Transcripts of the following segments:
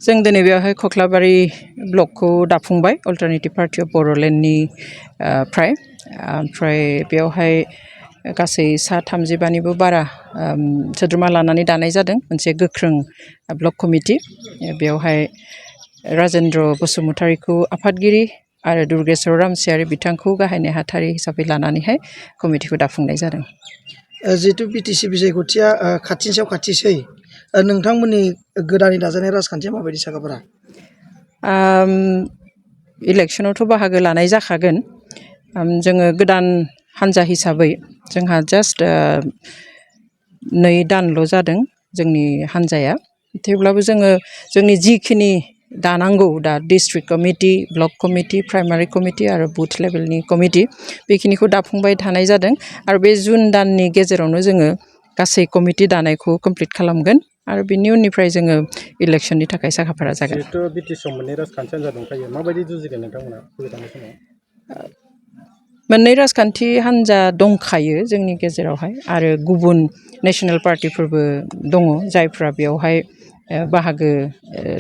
जों दिनै बेवहाय खख्लाबारि ब्लकखौ दाफुंबाय अल्टारनेटिभ पार्टि अफ बर'लेण्डनि फ्राय ओमफ्राय बेवहाय गासै सा 32निबो बारा सोद्रोमा लानानै दानाय जादों मोनसे गोख्रों ब्लक कमिटि। बेवहाय राजेन्द्र बसुमतारीखौ आफादगिरि आरो दुर्गेश्वर रामसियारि बिथांखौ गाहाय नेहाथारि हिसाबै लानानैहाय कमिटिखौ दाफुंनाय जादों। जिहेतु बिटिसि बिसायख'थिया खाथिनि सायाव खाथिसै नोंथांमोननि गोदानै दाजानाय राजखान्थिया माबायदि साखाफोरा? इलेक्सनावथ' बाहागो लानाय जाखागोन। जोङो गोदान हान्जा हिसाबै जोंहा जास्ट 2 दानल' जादों जोंनि हान्जाया। थेवब्लाबो जोङो जोंनि जिखिनि दानांगौ दा district committee, block committee, primary committee आरो बुथ लेभेलनि कमिटि बेखिनिखौ दाफुंबाय थानाय जादों आरो बे जुन दाननि गेजेरावनो जोङो गासै कमिटि दानायखौ कमप्लिट खालामगोन आरो बिनि उननिफ्राय जोङो इलेक्सननि थाखाय साखाफारा जागोन। जिहेतु बिटिसिआव मोननै राजखान्थि हान्जा दंखायो माबायदि जुजिगोन नोंथांमोना फैबाय थानाय समाव? मोननै राजखान्थि हान्जा दंखायो जोंनि गेजेरावहाय आरो गुबुन नेशनेल पार्टिफोरबो दङ जायफ्रा बेवहाय बाहागो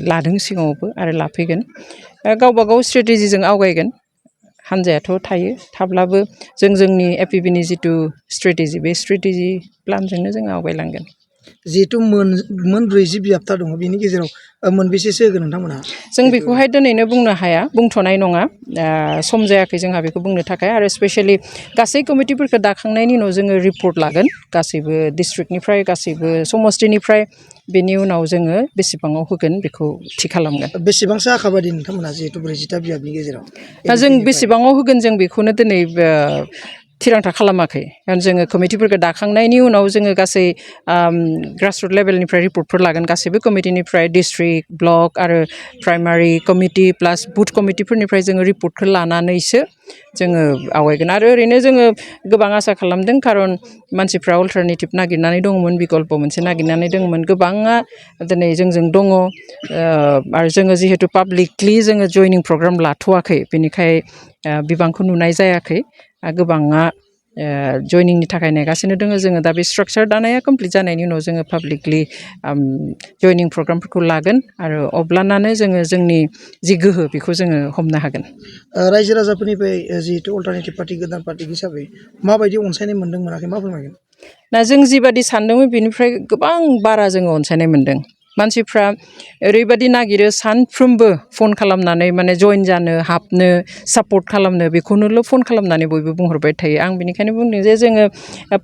लादों सिगाङावबो आरो लाफैगोन। गावबा गाव स्ट्रेटेजिजों आवगायगोन। हान्जायाथ' थायो थाब्लाबो जों जोंनि एपिबिनि जिथु स्ट्रेटेजि बे स्ट्रेटेजि प्लानजोंनो जों आवगायलांगोन। जिहेतु मोन 40 बिजाबथा दङ बेनि गेजेराव मोनबेसेसो होगोन नोंथांमोना? जों बेखौहाय दिनैनो बुंनो हाया, बुंथ'नाय नङा। सम जायाखै जोंहा बेखौ बुंनो थाखाय आरो स्पेसियेलि गासै कमिटिफोरखौ दाखांनायनि उनाव जोङो रिपर्ट लागोन गासैबो डिस्ट्रिक्टनिफ्राय गासैबो समस्टिनिफ्राय। बेनि उनाव जोङो बेसेबाङाव होगोन बेखौ थि खालामगोन। बेसेबांसो आखाबादि नोंथांमोना जिहेतु 40टा बिजाबनि गेजेराव? दा जों बेसेबाङाव होगोन जों बेखौनो दिनै थिरांथा खालामाखै। जोङो कमिटिफोरखौ दाखांनायनि उनाव जोङो गासै ग्रासरुट लेभेलनिफ्राय रिपर्टफोर लागोन गासैबो कमिटिनिफ्राय डिस्ट्रिक्ट, ब्लक आरो प्राइमारि कमिटि प्लास बुथ कमिटिफोरनिफ्राय जोङो रिपर्टखौ लानानैसो जोङो आवगायगोन। आरो ओरैनो जोङो गोबां आसा खालामदों खारन मानसिफ्रा अल्टारनेटिभ नागिरनानै दङमोन, बिकल्प मोनसे नागिरनानै दङमोन। गोबाङा दिनै जोंजों दङ आरो जोङो जिहेतु पाब्लिकलि जोङो जयनिं प्रग्राम लाथ'वाखै बेनिखाय बिबांखौ नुनाय जायाखै। गोबाङा जयनिंनि थाखाय नेगासिनो दङ। जोङो दा बे स्ट्राक्चार दानाया कमप्लिट जानायनि उनाव जोङो पाब्लिकलि जयनिं प्रग्रामफोरखौ लागोन आरो अब्लानानो जोङो जोंनि जि गोहो बेखौ जोङो हमनो हागोन। रायजो राजाफोरनिफ्राय जिहेतु अल्टारनेटिभ पार्टि गोदान पार्टि हिसाबै माबायदि अनसायनाय मोन्दों मोनाखै मा फोरमायगोन? दा जों जिबादि सानदोंमोन बेनिफ्राय गोबां बारा जोङो अनसायनाय मोन्दों। मानसिफ्रा ओरैबायदि नागिरो सानफ्रोमबो फन खालामनानै माने जइन जानो, हाबनो, सापर्ट खालामनो बेखौनोल' फन खालामनानै बयबो बुंहरबाय थायो। आं बेनिखायनो बुंदों जे जोङो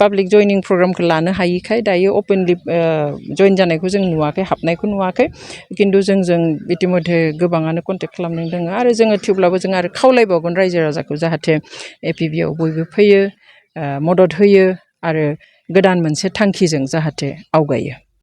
पाब्लिक जयनिं प्रग्रामखौ लानो हायिखाय दायो अपेनलि जइन जानायखौ जों नुवाखै, हाबनायखौ नुवाखै। खिन्थु जोंजों इतिमध्य गोबाङानो कन्टेक्ट खालामदों दङ आरो जोङो थेवब्लाबो जों आरो खावलायबावगोन रायजो राजाखौ जाहाथे एपिबिआव बयबो फैयो, मदद होयो आरो गोदान मोनसे थांखिजों जाहाथे आवगायो।